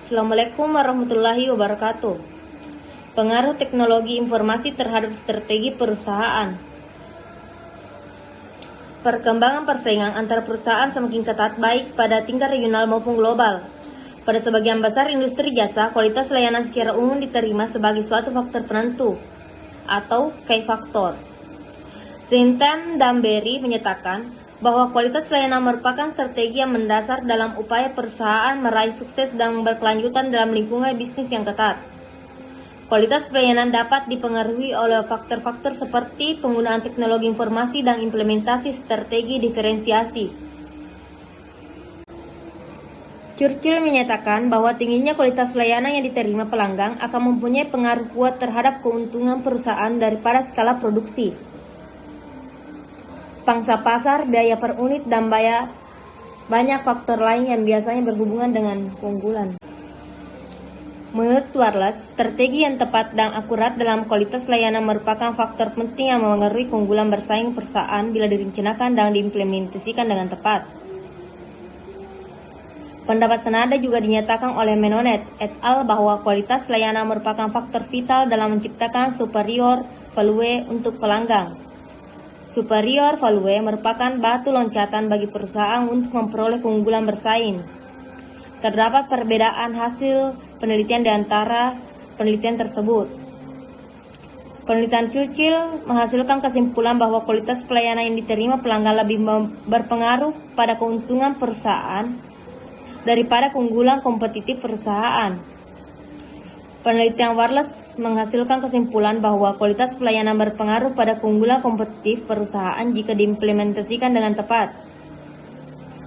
Assalamualaikum warahmatullahi wabarakatuh. Pengaruh teknologi informasi terhadap strategi perusahaan. Perkembangan persaingan antara perusahaan semakin ketat baik pada tingkat regional maupun global. Pada sebagian besar industri jasa, kualitas layanan secara umum diterima sebagai suatu faktor penentu atau key factor. Sintam dan Berry menyatakan bahwa kualitas layanan merupakan strategi yang mendasar dalam upaya perusahaan meraih sukses dan berkelanjutan dalam lingkungan bisnis yang ketat. Kualitas pelayanan dapat dipengaruhi oleh faktor-faktor seperti penggunaan teknologi informasi dan implementasi strategi diferensiasi. Churchill menyatakan bahwa tingginya kualitas layanan yang diterima pelanggan akan mempunyai pengaruh kuat terhadap keuntungan perusahaan daripada skala produksi, pangsa pasar, biaya per unit, dan banyak faktor lain yang biasanya berhubungan dengan keunggulan. Menurut Wallace, strategi yang tepat dan akurat dalam kualitas layanan merupakan faktor penting yang mempengaruhi keunggulan bersaing perusahaan bila direncanakan dan diimplementasikan dengan tepat. Pendapat senada juga dinyatakan oleh Menonet et al. Bahwa kualitas layanan merupakan faktor vital dalam menciptakan superior value untuk pelanggan. Superior value merupakan batu loncatan bagi perusahaan untuk memperoleh keunggulan bersaing. Terdapat perbedaan hasil penelitian di antara penelitian tersebut. Penelitian Churchill menghasilkan kesimpulan bahwa kualitas pelayanan yang diterima pelanggan lebih berpengaruh pada keuntungan perusahaan daripada keunggulan kompetitif perusahaan. Penelitian Wallace menghasilkan kesimpulan bahwa kualitas pelayanan berpengaruh pada keunggulan kompetitif perusahaan jika diimplementasikan dengan tepat.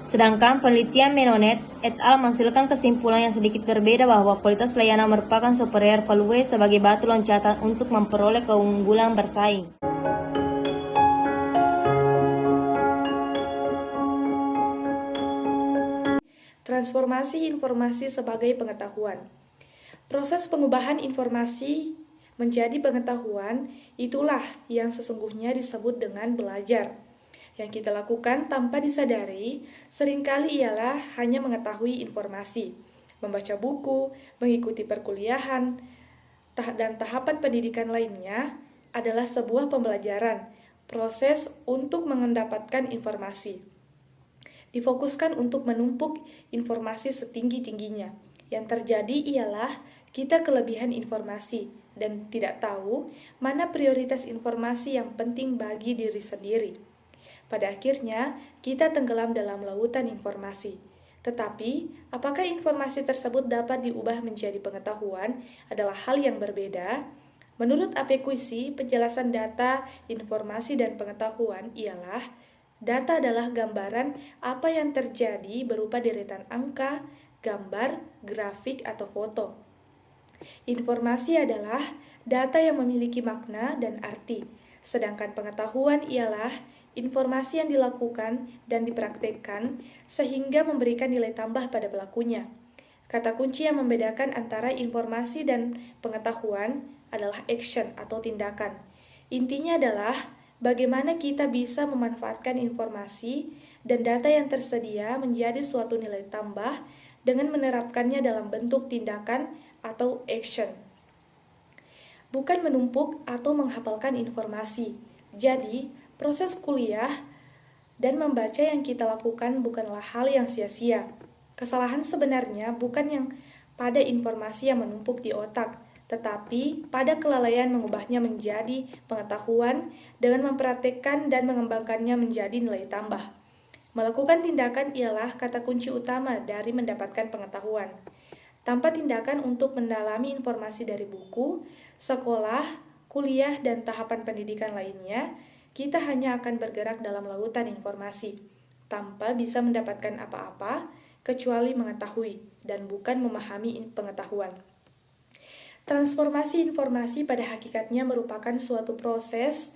Sedangkan penelitian Menonet et al. Menghasilkan kesimpulan yang sedikit berbeda bahwa kualitas layanan merupakan superior value sebagai batu loncatan untuk memperoleh keunggulan bersaing. Transformasi informasi sebagai pengetahuan. Proses pengubahan informasi menjadi pengetahuan itulah yang sesungguhnya disebut dengan belajar. Yang kita lakukan tanpa disadari seringkali ialah hanya mengetahui informasi, membaca buku, mengikuti perkuliahan, dan tahapan pendidikan lainnya adalah sebuah pembelajaran, proses untuk mendapatkan informasi. Difokuskan untuk menumpuk informasi setinggi-tingginya. Yang terjadi ialah kita kelebihan informasi dan tidak tahu mana prioritas informasi yang penting bagi diri sendiri. Pada akhirnya, kita tenggelam dalam lautan informasi. Tetapi, apakah informasi tersebut dapat diubah menjadi pengetahuan adalah hal yang berbeda. Menurut Apekuisi, penjelasan data, informasi, dan pengetahuan ialah data adalah gambaran apa yang terjadi berupa deretan angka, gambar, grafik, atau foto. Informasi adalah data yang memiliki makna dan arti, sedangkan pengetahuan ialah informasi yang dilakukan dan dipraktikkan sehingga memberikan nilai tambah pada pelakunya. Kata kunci yang membedakan antara informasi dan pengetahuan adalah action atau tindakan. Intinya adalah bagaimana kita bisa memanfaatkan informasi dan data yang tersedia menjadi suatu nilai tambah dengan menerapkannya dalam bentuk tindakan atau action. Bukan menumpuk atau menghafalkan informasi. Jadi, proses kuliah dan membaca yang kita lakukan bukanlah hal yang sia-sia. Kesalahan sebenarnya bukan yang pada informasi yang menumpuk di otak, tetapi pada kelalaian mengubahnya menjadi pengetahuan dengan mempraktikkan dan mengembangkannya menjadi nilai tambah. Melakukan tindakan ialah kata kunci utama dari mendapatkan pengetahuan. Tanpa tindakan untuk mendalami informasi dari buku, sekolah, kuliah, dan tahapan pendidikan lainnya, kita hanya akan bergerak dalam lautan informasi, tanpa bisa mendapatkan apa-apa, kecuali mengetahui, dan bukan memahami pengetahuan. Transformasi informasi pada hakikatnya merupakan suatu proses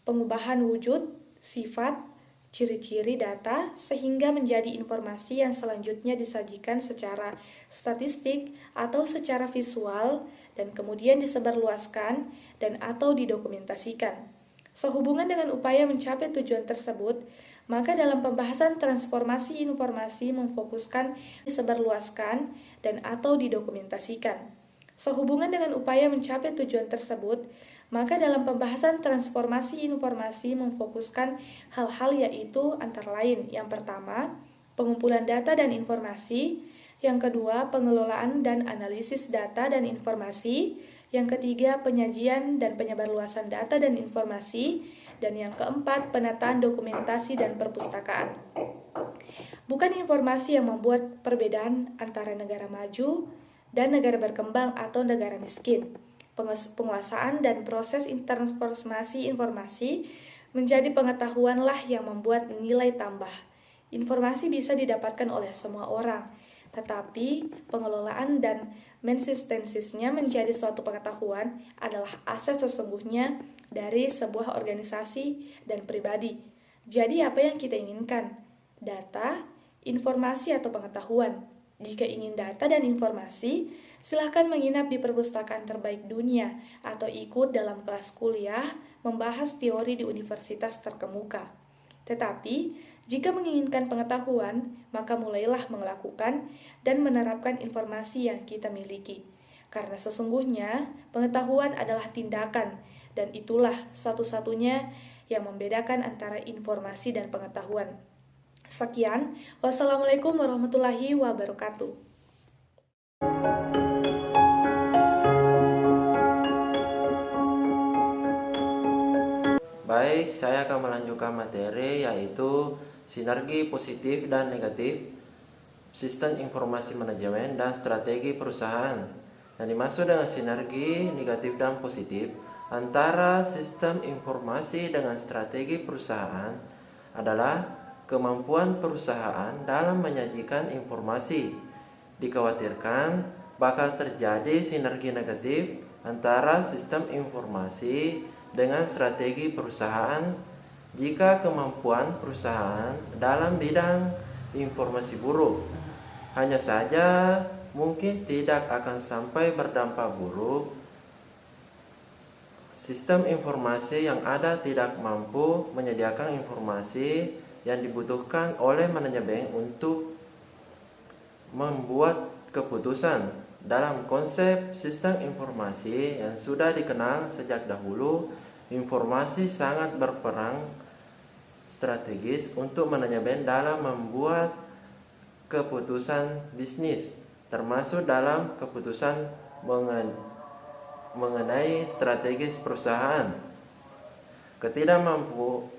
pengubahan wujud, sifat, ciri-ciri data sehingga menjadi informasi yang selanjutnya disajikan secara statistik atau secara visual dan kemudian disebarluaskan dan atau didokumentasikan. Sehubungan dengan upaya mencapai tujuan tersebut, Maka dalam pembahasan transformasi informasi memfokuskan disebarluaskan dan atau didokumentasikan. Sehubungan dengan upaya mencapai tujuan tersebut, maka dalam pembahasan transformasi informasi memfokuskan hal-hal yaitu antara lain yang pertama, pengumpulan data dan informasi, yang kedua, pengelolaan dan analisis data dan informasi, yang ketiga, penyajian dan penyebarluasan data dan informasi, dan yang keempat, penataan dokumentasi dan perpustakaan. Bukan informasi yang membuat perbedaan antara negara maju dan negara berkembang atau negara miskin. Penguasaan dan proses transformasi informasi menjadi pengetahuanlah yang membuat nilai tambah. Informasi bisa didapatkan oleh semua orang, tetapi pengelolaan dan mensistensisnya menjadi suatu pengetahuan adalah aset sesungguhnya dari sebuah organisasi dan pribadi. Jadi apa yang kita inginkan? Data, informasi atau pengetahuan. Jika ingin data dan informasi, silahkan menginap di perpustakaan terbaik dunia atau ikut dalam kelas kuliah membahas teori di universitas terkemuka. Tetapi, jika menginginkan pengetahuan, maka mulailah melakukan dan menerapkan informasi yang kita miliki. Karena sesungguhnya pengetahuan adalah tindakan, dan itulah satu-satunya yang membedakan antara informasi dan pengetahuan. Sekian, wassalamualaikum warahmatullahi wabarakatuh. Baik, saya akan melanjutkan materi yaitu sinergi positif dan negatif, sistem informasi manajemen dan strategi perusahaan. Yang dimaksud dengan sinergi negatif dan positif antara sistem informasi dengan strategi perusahaan adalah kemampuan perusahaan dalam menyajikan informasi. Dikhawatirkan bakal terjadi sinergi negatif antara sistem informasi dengan strategi perusahaan jika kemampuan perusahaan dalam bidang informasi buruk. Hanya saja mungkin tidak akan sampai berdampak buruk. Sistem informasi yang ada tidak mampu menyediakan informasi yang dibutuhkan oleh manajemen untuk membuat keputusan. Dalam konsep sistem informasi yang sudah dikenal sejak dahulu, informasi sangat berperan strategis untuk manajemen dalam membuat keputusan bisnis, termasuk dalam keputusan mengenai strategis perusahaan.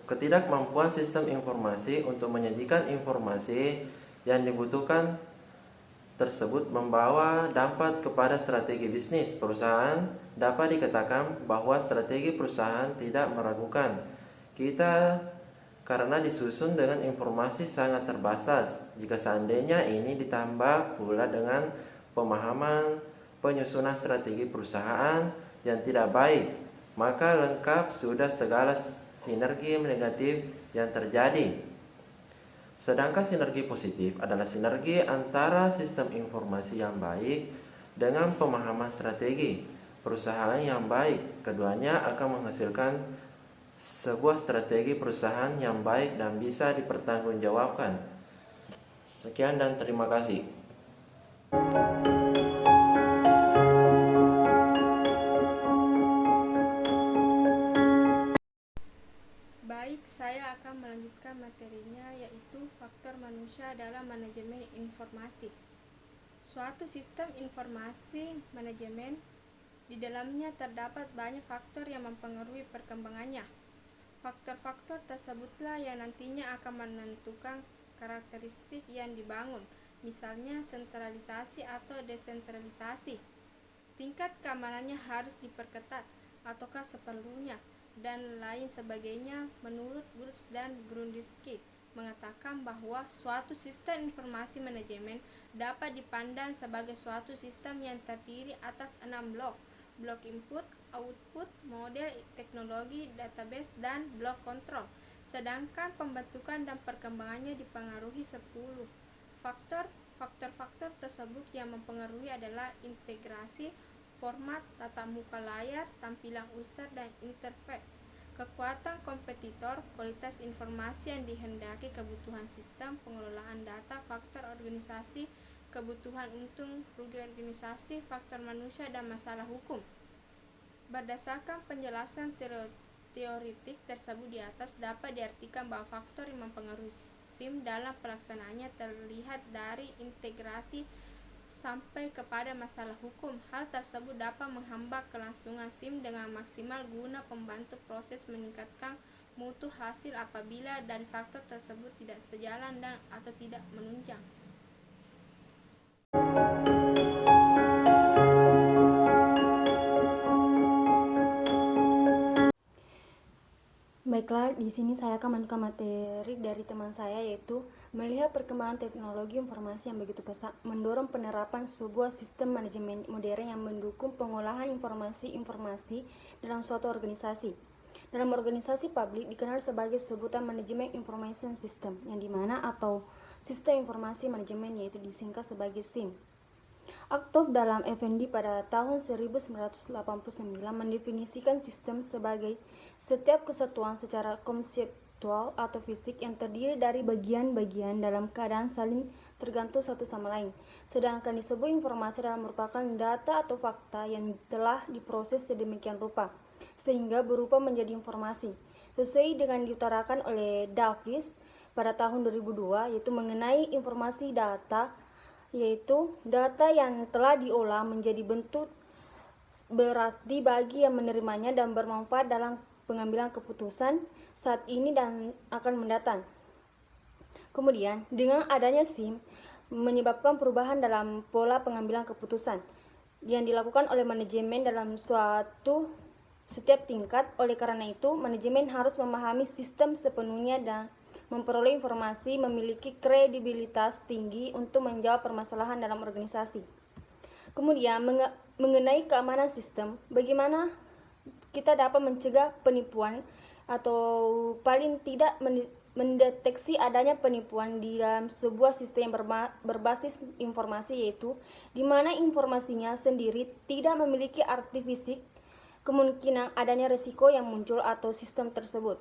Ketidakmampuan sistem informasi untuk menyajikan informasi yang dibutuhkan tersebut membawa dampak kepada strategi bisnis perusahaan. Dapat dikatakan bahwa strategi perusahaan tidak meragukan kita karena disusun dengan informasi sangat terbatas. Jika seandainya ini ditambah pula dengan pemahaman penyusunan strategi perusahaan yang tidak baik, maka lengkap sudah segala sinergi negatif yang terjadi. Sedangkan sinergi positif adalah sinergi antara sistem informasi yang baik dengan pemahaman strategi perusahaan yang baik. Keduanya akan menghasilkan sebuah strategi perusahaan yang baik dan bisa dipertanggungjawabkan. Sekian dan terima kasih. Baik, saya akan melanjutkan materinya yaitu faktor manusia dalam manajemen informasi. Suatu sistem informasi manajemen di dalamnya terdapat banyak faktor yang mempengaruhi perkembangannya. Faktor-faktor tersebutlah yang nantinya akan menentukan karakteristik yang dibangun, misalnya sentralisasi atau desentralisasi. Tingkat keamanannya harus diperketat ataukah seperlunya, dan lain sebagainya. Menurut Bruce dan Grundyski mengatakan bahwa suatu sistem informasi manajemen dapat dipandang sebagai suatu sistem yang terdiri atas 6 blok: blok input, output, model, teknologi, database, dan blok kontrol. Sedangkan pembentukan dan perkembangannya dipengaruhi 10 faktor. Faktor-faktor tersebut yang mempengaruhi adalah integrasi, format, tata muka layar, tampilan user, dan interface. Kekuatan kompetitor, kualitas informasi yang dihendaki, kebutuhan sistem, pengelolaan data, faktor organisasi, kebutuhan untung rugi organisasi, faktor manusia, dan masalah hukum. Berdasarkan penjelasan teoritik tersebut di atas, dapat diartikan bahwa faktor yang mempengaruhi SIM dalam pelaksanaannya terlihat dari integrasi sampai kepada masalah hukum. Hal tersebut dapat menghambat kelangsungan SIM dengan maksimal guna membantu proses meningkatkan mutu hasil apabila dari faktor tersebut tidak sejalan dan atau tidak menunjang. Baiklah, di sini saya akan menemukan materi dari teman saya, yaitu melihat perkembangan teknologi informasi yang begitu pesat mendorong penerapan sebuah sistem manajemen modern yang mendukung pengolahan informasi dalam suatu organisasi. Dalam organisasi publik dikenal sebagai sebutan manajemen information system, yang dimana atau sistem informasi manajemen, yaitu disingkat sebagai SIM. Aktif dalam FND pada tahun 1989 mendefinisikan sistem sebagai setiap kesatuan secara konseptual atau fisik yang terdiri dari bagian-bagian dalam keadaan saling tergantung satu sama lain. Sedangkan disebut informasi dalam merupakan data atau fakta yang telah diproses sedemikian rupa sehingga berubah menjadi informasi. Sesuai dengan diutarakan oleh Davis pada tahun 2002, yaitu mengenai informasi data, yaitu data yang telah diolah menjadi bentuk berarti bagi yang menerimanya dan bermanfaat dalam pengambilan keputusan saat ini dan akan mendatang. Kemudian, dengan adanya SIM menyebabkan perubahan dalam pola pengambilan keputusan yang dilakukan oleh manajemen dalam setiap tingkat. Oleh karena itu, manajemen harus memahami sistem sepenuhnya dan memperoleh informasi memiliki kredibilitas tinggi untuk menjawab permasalahan dalam organisasi. Kemudian mengenai keamanan sistem, bagaimana kita dapat mencegah penipuan atau paling tidak mendeteksi adanya penipuan di dalam sebuah sistem yang berbasis informasi, yaitu di mana informasinya sendiri tidak memiliki arti fisik, kemungkinan adanya risiko yang muncul atau sistem tersebut.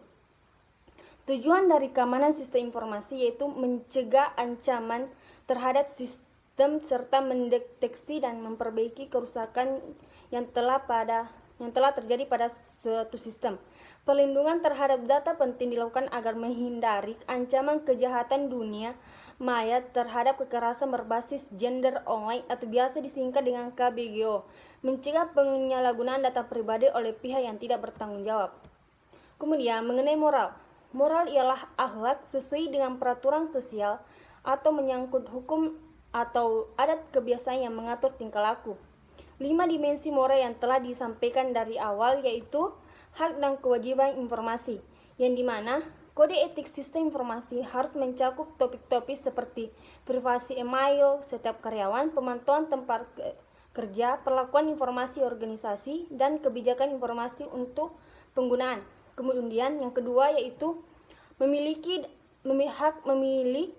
Tujuan dari keamanan sistem informasi yaitu mencegah ancaman terhadap sistem serta mendeteksi dan memperbaiki kerusakan yang telah terjadi pada suatu sistem. Perlindungan terhadap data penting dilakukan agar menghindari ancaman kejahatan dunia maya terhadap kekerasan berbasis gender online atau biasa disingkat dengan KBGO, mencegah penyalahgunaan data pribadi oleh pihak yang tidak bertanggung jawab. Kemudian mengenai moral. Moral ialah akhlak sesuai dengan peraturan sosial atau menyangkut hukum atau adat kebiasaan yang mengatur tingkah laku. 5 dimensi moral yang telah disampaikan dari awal, yaitu hak dan kewajiban informasi, yang dimana kode etik sistem informasi harus mencakup topik-topik seperti privasi email setiap karyawan, pemantauan tempat kerja, perlakuan informasi organisasi, dan kebijakan informasi untuk penggunaan. Kemudian yang kedua yaitu hak memiliki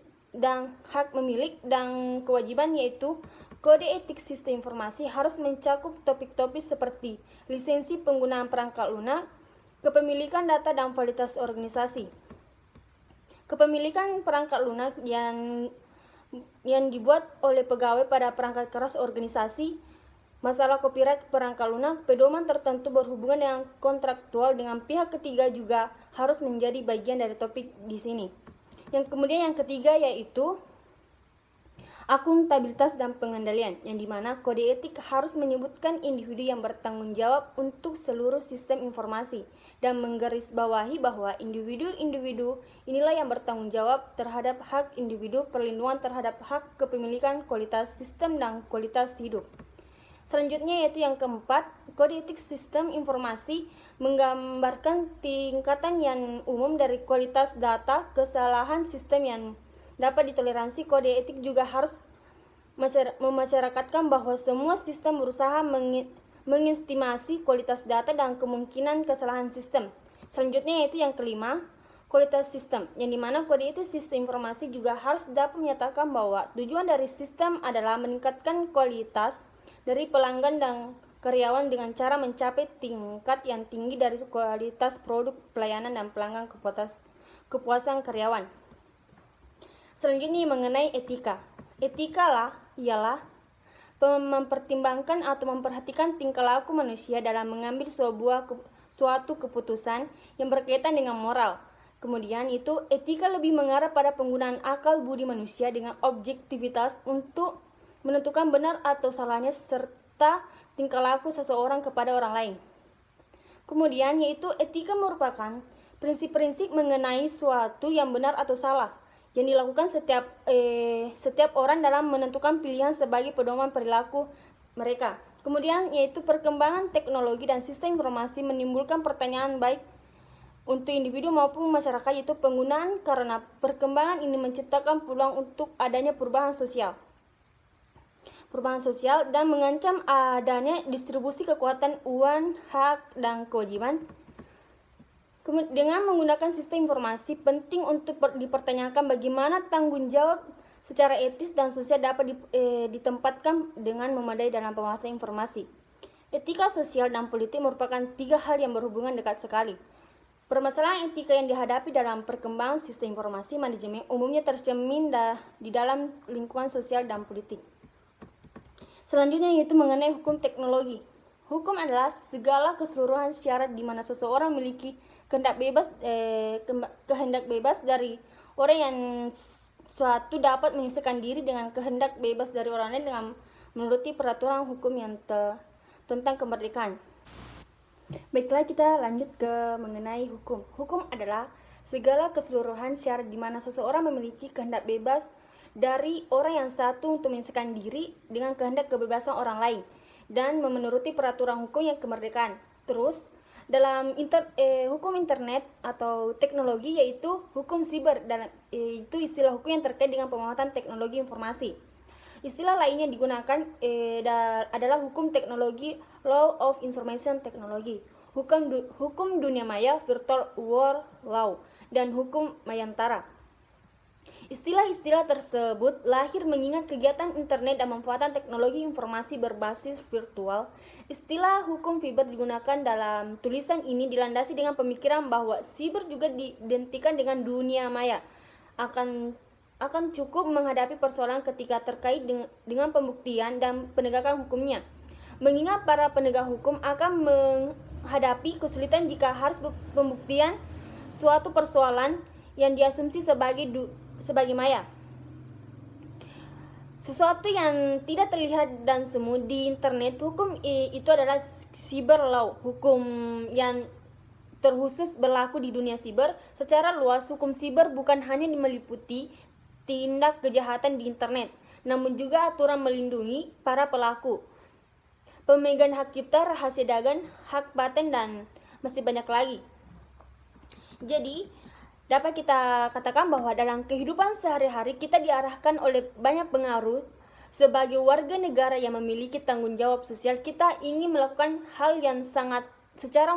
dan kewajiban, yaitu kode etik sistem informasi harus mencakup topik-topik seperti lisensi penggunaan perangkat lunak, kepemilikan data dan validitas organisasi. Kepemilikan perangkat lunak yang dibuat oleh pegawai pada perangkat keras organisasi. Masalah copyright perangkat lunak, pedoman tertentu berhubungan dengan kontraktual dengan pihak ketiga juga harus menjadi bagian dari topik di sini. Kemudian yang ketiga yaitu akuntabilitas dan pengendalian, yang dimana kode etik harus menyebutkan individu yang bertanggung jawab untuk seluruh sistem informasi dan menggarisbawahi bahwa individu-individu inilah yang bertanggung jawab terhadap hak individu, perlindungan terhadap hak kepemilikan, kualitas sistem, dan kualitas hidup. Selanjutnya yaitu yang keempat, kode etik sistem informasi menggambarkan tingkatan yang umum dari kualitas data, kesalahan sistem yang dapat ditoleransi. Kode etik juga harus memasyarakatkan bahwa semua sistem berusaha mengestimasi kualitas data dan kemungkinan kesalahan sistem. Selanjutnya yaitu yang kelima, kualitas sistem, yang dimana kode etik sistem informasi juga harus dapat menyatakan bahwa tujuan dari sistem adalah meningkatkan kualitas dari pelanggan dan karyawan dengan cara mencapai tingkat yang tinggi dari kualitas produk, pelayanan, dan pelanggan kepuasan karyawan. Selanjutnya mengenai etika. Etika ialah mempertimbangkan atau memperhatikan tingkah laku manusia dalam mengambil suatu keputusan yang berkaitan dengan moral. Kemudian itu etika lebih mengarah pada penggunaan akal budi manusia dengan objektivitas untuk menentukan benar atau salahnya serta tingkah laku seseorang kepada orang lain. Kemudian yaitu etika merupakan prinsip-prinsip mengenai suatu yang benar atau salah yang dilakukan setiap orang dalam menentukan pilihan sebagai pedoman perilaku mereka. Kemudian yaitu perkembangan teknologi dan sistem informasi menimbulkan pertanyaan baik untuk individu maupun masyarakat, yaitu penggunaan karena perkembangan ini menciptakan peluang untuk adanya perubahan sosial dan mengancam adanya distribusi kekuatan uang, hak, dan kewajiban. Dengan menggunakan sistem informasi, penting untuk dipertanyakan bagaimana tanggung jawab secara etis dan sosial dapat ditempatkan dengan memadai dalam penguasaan informasi. Etika sosial dan politik merupakan 3 hal yang berhubungan dekat sekali. Permasalahan etika yang dihadapi dalam perkembangan sistem informasi manajemen umumnya tercermin di dalam lingkungan sosial dan politik. Selanjutnya yaitu mengenai hukum teknologi. Hukum adalah segala keseluruhan syarat di mana seseorang memiliki kehendak bebas dari orang yang suatu dapat menyesuaikan diri dengan kehendak bebas dari orang lain dengan menuruti peraturan hukum yang tentang kemerdekaan. Baiklah, kita lanjut ke mengenai hukum. Hukum adalah segala keseluruhan syarat di mana seseorang memiliki kehendak bebas dari orang yang satu untuk menyesuaikan diri dengan kehendak kebebasan orang lain dan menuruti peraturan hukum yang kemerdekaan. Terus, dalam hukum internet atau teknologi yaitu hukum siber, dan itu istilah hukum yang terkait dengan pemanfaatan teknologi informasi. Istilah lainnya digunakan adalah hukum teknologi, Law of Information Technology, hukum dunia maya, Virtual World Law, dan hukum mayantara. Istilah-istilah tersebut lahir mengingat kegiatan internet dan pemanfaatan teknologi informasi berbasis virtual. Istilah hukum siber digunakan dalam tulisan ini dilandasi dengan pemikiran bahwa siber juga diidentikan dengan dunia maya. Akan cukup menghadapi persoalan ketika terkait dengan pembuktian dan penegakan hukumnya. Mengingat para penegak hukum akan menghadapi kesulitan jika harus pembuktian suatu persoalan yang diasumsi sebagai maya. Sesuatu yang tidak terlihat dan semu di internet, hukum itu adalah cyber law, hukum yang terkhusus berlaku di dunia siber. Secara luas, hukum siber bukan hanya meliputi tindak kejahatan di internet, namun juga aturan melindungi para pelaku, pemegang hak cipta, rahasia dagang, hak paten, dan masih banyak lagi. Jadi, dapat kita katakan bahwa dalam kehidupan sehari-hari kita diarahkan oleh banyak pengaruh. Sebagai warga negara yang memiliki tanggung jawab sosial, kita ingin melakukan hal yang secara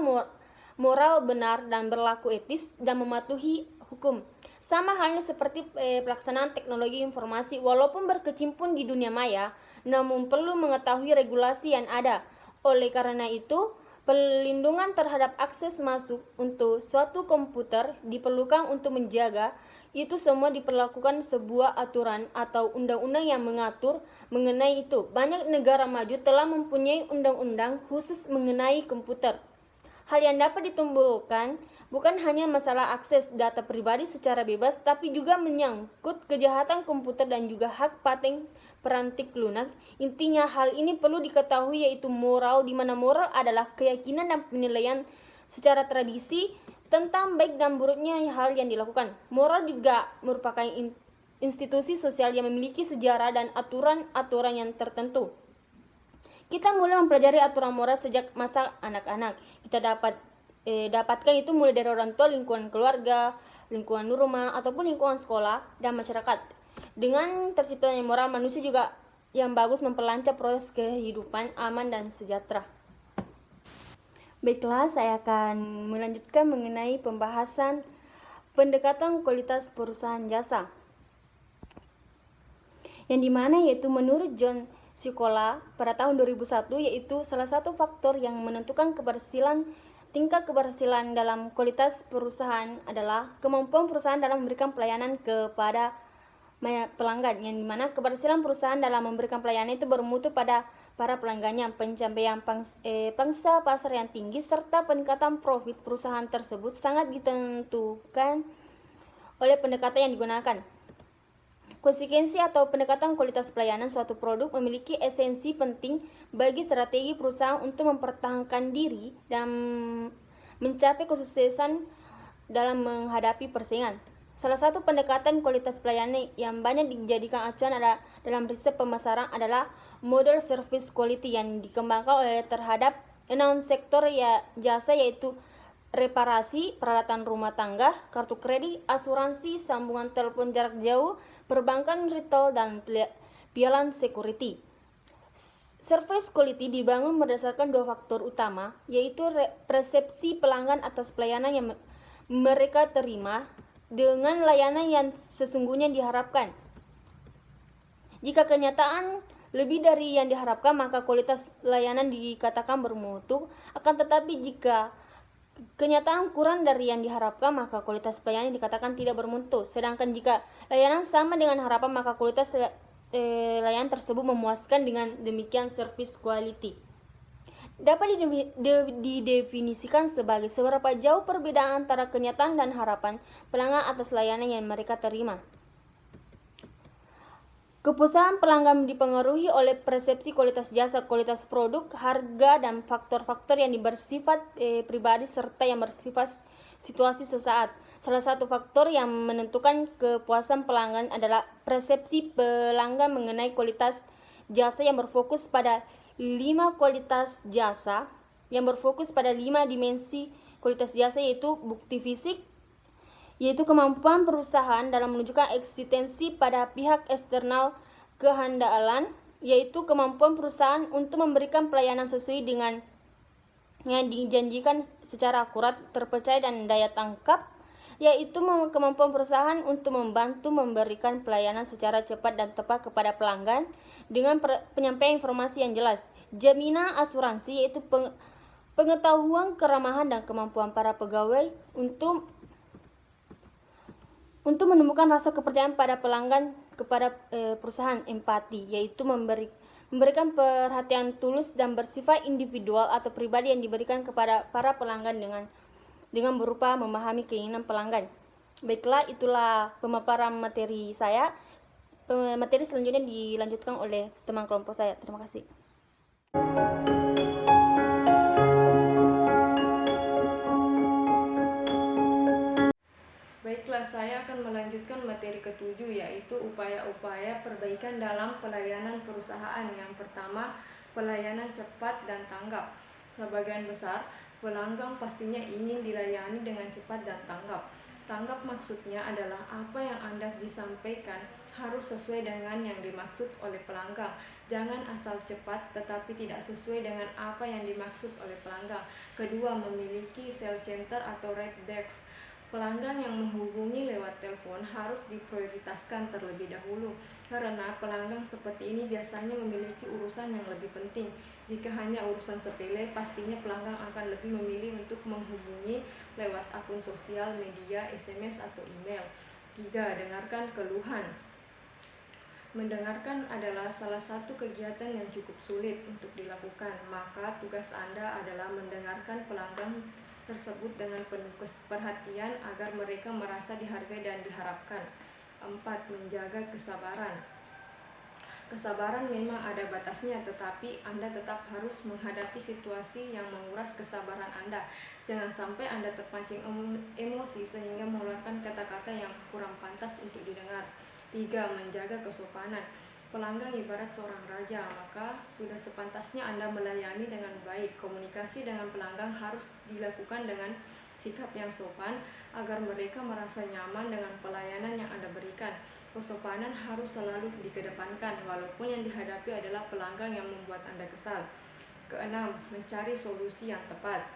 moral benar dan berlaku etis dan mematuhi hukum. Sama halnya seperti pelaksanaan teknologi informasi, walaupun berkecimpung di dunia maya, namun perlu mengetahui regulasi yang ada. Oleh karena itu, perlindungan terhadap akses masuk untuk suatu komputer diperlukan untuk menjaga itu semua diperlakukan sebuah aturan atau undang-undang yang mengatur mengenai itu. Banyak negara maju telah mempunyai undang-undang khusus mengenai komputer. Hal yang dapat ditimbulkan bukan hanya masalah akses data pribadi secara bebas, tapi juga menyangkut kejahatan komputer dan juga hak paten perantik lunak. Intinya hal ini perlu diketahui yaitu moral, di mana moral adalah keyakinan dan penilaian secara tradisi tentang baik dan buruknya hal yang dilakukan. Moral juga merupakan institusi sosial yang memiliki sejarah dan aturan-aturan yang tertentu. Kita mulai mempelajari aturan moral sejak masa anak-anak. Kita dapatkan itu mulai dari orang tua, lingkungan keluarga, lingkungan rumah, ataupun lingkungan sekolah dan masyarakat. Dengan terciptanya moral, manusia juga yang bagus memperlancar proses kehidupan aman dan sejahtera. Baiklah, saya akan melanjutkan mengenai pembahasan pendekatan kualitas perusahaan jasa. Yang dimana yaitu menurut John Sekolah pada tahun 2001, yaitu salah satu faktor yang menentukan tingkat keberhasilan dalam kualitas perusahaan adalah kemampuan perusahaan dalam memberikan pelayanan kepada pelanggan, yang dimana keberhasilan perusahaan dalam memberikan pelayanan itu bermutu pada para pelanggannya, pencapaian pangsa pasar yang tinggi, serta peningkatan profit perusahaan tersebut sangat ditentukan oleh pendekatan yang digunakan. Konsekuensi atau pendekatan kualitas pelayanan suatu produk memiliki esensi penting bagi strategi perusahaan untuk mempertahankan diri dan mencapai kesuksesan dalam menghadapi persaingan. Salah satu pendekatan kualitas pelayanan yang banyak dijadikan acuan dalam riset pemasaran adalah model service quality yang dikembangkan oleh terhadap 6 sektor jasa, yaitu reparasi, peralatan rumah tangga, kartu kredit, asuransi, sambungan telepon jarak jauh, perbankan, retail, dan pialan security. Service quality dibangun berdasarkan 2 faktor utama, yaitu persepsi pelanggan atas pelayanan yang mereka terima dengan layanan yang sesungguhnya diharapkan. Jika kenyataan lebih dari yang diharapkan, maka kualitas layanan dikatakan bermutu. Akan tetapi jika kenyataan kurang dari yang diharapkan, maka kualitas pelayanan dikatakan tidak bermutu. Sedangkan jika layanan sama dengan harapan, maka kualitas layanan tersebut memuaskan. Dengan demikian, service quality dapat didefinisikan sebagai seberapa jauh perbedaan antara kenyataan dan harapan pelanggan atas layanan yang mereka terima. Kepuasan pelanggan dipengaruhi oleh persepsi kualitas jasa, kualitas produk, harga, dan faktor-faktor yang bersifat pribadi serta yang bersifat situasi sesaat. Salah satu faktor yang menentukan kepuasan pelanggan adalah persepsi pelanggan mengenai kualitas jasa yang berfokus pada 5 kualitas jasa, yang berfokus pada 5 dimensi kualitas jasa, yaitu bukti fisik, yaitu kemampuan perusahaan dalam menunjukkan eksistensi pada pihak eksternal, kehandalan, yaitu kemampuan perusahaan untuk memberikan pelayanan sesuai dengan yang dijanjikan secara akurat, terpercaya, dan daya tangkap, yaitu kemampuan perusahaan untuk membantu memberikan pelayanan secara cepat dan tepat kepada pelanggan dengan penyampaian informasi yang jelas. Jaminan asuransi, yaitu pengetahuan, keramahan, dan kemampuan para pegawai untuk menemukan rasa kepercayaan pada pelanggan kepada perusahaan. Empati, yaitu memberikan perhatian tulus dan bersifat individual atau pribadi yang diberikan kepada para pelanggan dengan berupa memahami keinginan pelanggan. Baiklah, itulah pemaparan materi saya. Materi selanjutnya dilanjutkan oleh teman kelompok saya. Terima kasih. Baiklah, saya akan melanjutkan materi ketujuh, yaitu upaya-upaya perbaikan dalam pelayanan perusahaan. Yang pertama, pelayanan cepat dan tanggap. Sebagian besar pelanggan pastinya ingin dilayani dengan cepat dan tanggap. Tanggap maksudnya adalah apa yang Anda disampaikan harus sesuai dengan yang dimaksud oleh pelanggan. Jangan asal cepat tetapi tidak sesuai dengan apa yang dimaksud oleh pelanggan. Kedua, memiliki sales center atau red desk. Pelanggan yang menghubungi lewat telepon harus diprioritaskan terlebih dahulu, karena pelanggan seperti ini biasanya memiliki urusan yang lebih penting. Jika hanya urusan sepele, pastinya pelanggan akan lebih memilih untuk menghubungi lewat akun sosial media, SMS, atau email. 3. Dengarkan keluhan. Mendengarkan adalah salah satu kegiatan yang cukup sulit untuk dilakukan, maka tugas Anda adalah mendengarkan pelanggan tersebut dengan penuh perhatian agar mereka merasa dihargai dan diharapkan. 4. Menjaga kesabaran. Kesabaran memang ada batasnya, tetapi Anda tetap harus menghadapi situasi yang menguras kesabaran Anda. Jangan sampai Anda terpancing emosi sehingga mengeluarkan kata-kata yang kurang pantas untuk didengar. 3. Menjaga kesopanan. Pelanggan ibarat seorang raja, maka sudah sepantasnya Anda melayani dengan baik. Komunikasi dengan pelanggan harus dilakukan dengan sikap yang sopan agar mereka merasa nyaman dengan pelayanan yang Anda berikan. Kesopanan harus selalu dikedepankan walaupun yang dihadapi adalah pelanggan yang membuat Anda kesal. 6. Mencari solusi yang tepat.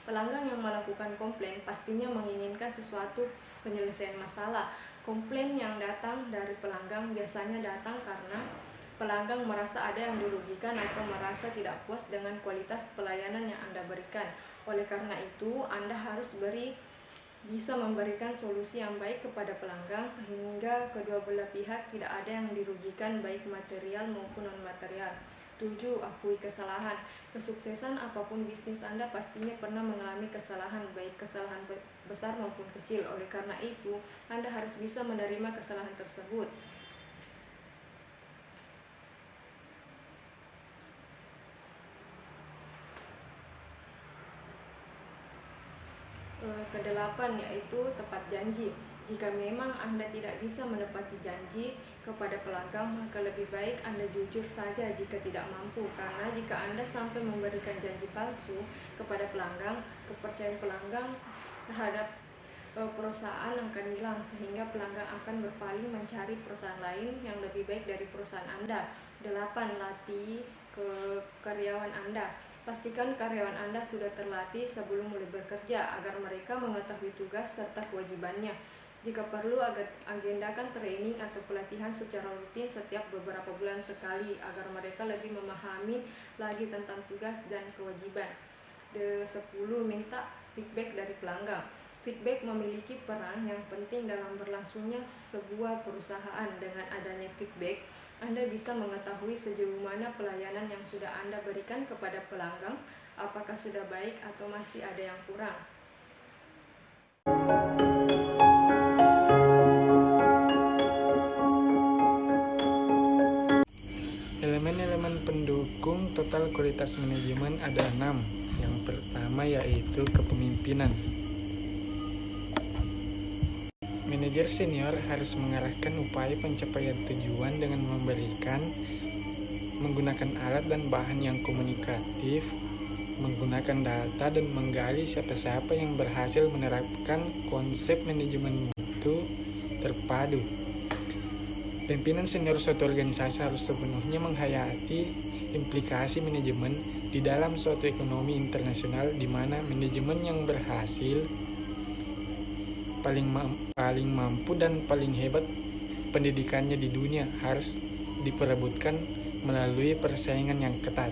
Pelanggan yang melakukan komplain pastinya menginginkan sesuatu penyelesaian masalah. Komplain yang datang dari pelanggan biasanya datang karena pelanggan merasa ada yang dirugikan atau merasa tidak puas dengan kualitas pelayanan yang Anda berikan. Oleh karena itu, Anda harus bisa memberikan solusi yang baik kepada pelanggan sehingga kedua belah pihak tidak ada yang dirugikan baik material maupun non-material. 7. Akui kesalahan. Kesuksesan apapun bisnis Anda pastinya pernah mengalami kesalahan, baik kesalahan besar maupun kecil. Oleh karena itu, Anda harus bisa menerima kesalahan tersebut. Kedelapan, yaitu tepat janji. Jika memang Anda tidak bisa menepati janji kepada pelanggan, maka lebih baik Anda jujur saja jika tidak mampu, karena jika Anda sampai memberikan janji palsu kepada pelanggan, kepercayaan pelanggan terhadap perusahaan akan hilang, sehingga pelanggan akan berpaling mencari perusahaan lain yang lebih baik dari perusahaan Anda. 8. Latih karyawan Anda. Pastikan karyawan Anda sudah terlatih sebelum mulai bekerja agar mereka mengetahui tugas serta kewajibannya. Jika perlu, agendakan training atau pelatihan secara rutin setiap beberapa bulan sekali agar mereka lebih memahami lagi tentang tugas dan kewajiban. 10. Minta feedback dari pelanggan. Feedback memiliki peran yang penting dalam berlangsungnya sebuah perusahaan. Dengan adanya feedback, Anda bisa mengetahui sejauh mana pelayanan yang sudah Anda berikan kepada pelanggan, apakah sudah baik atau masih ada yang kurang. Elemen-elemen pendukung total kualitas manajemen ada 6. Yang pertama yaitu kepemimpinan. Manajer senior harus mengarahkan upaya pencapaian tujuan dengan menggunakan alat dan bahan yang komunikatif, menggunakan data dan menggali siapa-siapa yang berhasil menerapkan konsep manajemen mutu terpadu. Pimpinan senior suatu organisasi harus sepenuhnya menghayati implikasi manajemen di dalam suatu ekonomi internasional di mana manajemen yang berhasil paling mampu dan paling hebat pendidikannya di dunia harus diperebutkan melalui persaingan yang ketat.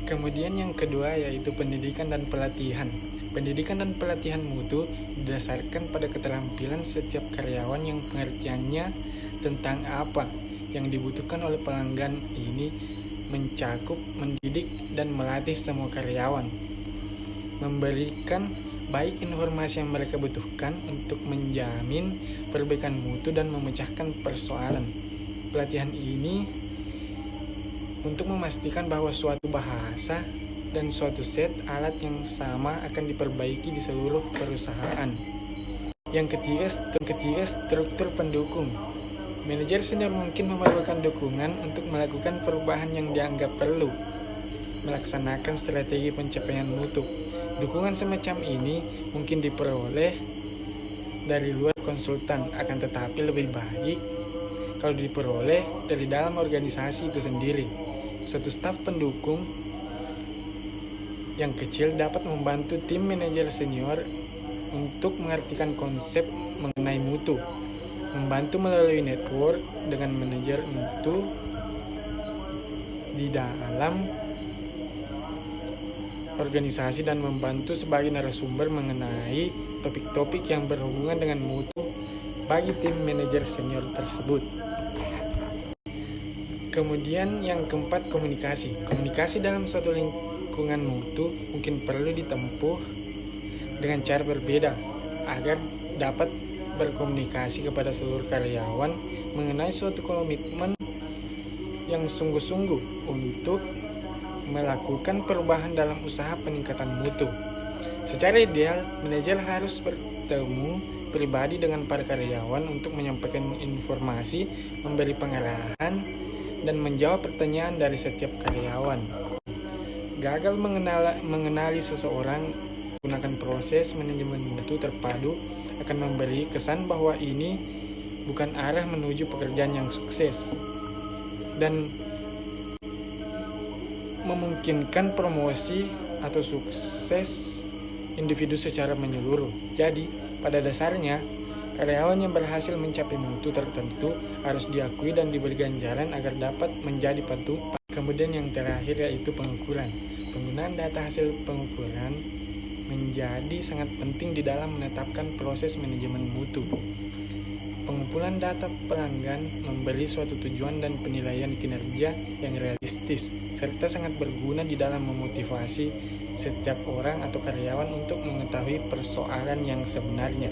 Kemudian yang kedua yaitu pendidikan dan pelatihan. Pendidikan dan pelatihan mutu didasarkan pada keterampilan setiap karyawan yang pengertiannya tentang apa yang dibutuhkan oleh pelanggan ini mencakup mendidik dan melatih semua karyawan, memberikan baik informasi yang mereka butuhkan untuk menjamin perbaikan mutu dan memecahkan persoalan. Pelatihan ini untuk memastikan bahwa suatu bahasa dan suatu set alat yang sama akan diperbaiki di seluruh perusahaan. Yang ketiga, struktur pendukung. Manajer senior mungkin memerlukan dukungan untuk melakukan perubahan yang dianggap perlu, melaksanakan strategi pencapaian mutu. Dukungan semacam ini mungkin diperoleh dari luar konsultan, akan tetapi lebih baik kalau diperoleh dari dalam organisasi itu sendiri. Suatu staf pendukung yang kecil dapat membantu tim manajer senior untuk mengartikan konsep mengenai mutu, membantu melalui network dengan manajer mutu di dalam organisasi dan membantu sebagai narasumber mengenai topik-topik yang berhubungan dengan mutu bagi tim manajer senior tersebut. Kemudian yang keempat, komunikasi. Komunikasi dalam suatu lingkungan mutu mungkin perlu ditempuh dengan cara berbeda agar dapat berkomunikasi kepada seluruh karyawan mengenai suatu komitmen yang sungguh-sungguh untuk melakukan perubahan dalam usaha peningkatan mutu. Secara ideal, manajer harus bertemu pribadi dengan para karyawan untuk menyampaikan informasi, memberi pengarahan, dan menjawab pertanyaan dari setiap karyawan. Gagal mengenali seseorang menggunakan proses manajemen mutu terpadu akan memberi kesan bahwa ini bukan arah menuju pekerjaan yang sukses dan memungkinkan promosi atau sukses individu secara menyeluruh. Jadi, pada dasarnya, Karyawan yang berhasil mencapai mutu tertentu harus diakui dan diberi ganjaran agar dapat menjadi patuh. Kemudian yang terakhir yaitu pengukuran. Penggunaan data hasil pengukuran menjadi sangat penting di dalam menetapkan proses manajemen mutu. Pengumpulan data pelanggan memberi suatu tujuan dan penilaian kinerja yang realistis, serta sangat berguna di dalam memotivasi setiap orang atau karyawan untuk mengetahui persoalan yang sebenarnya.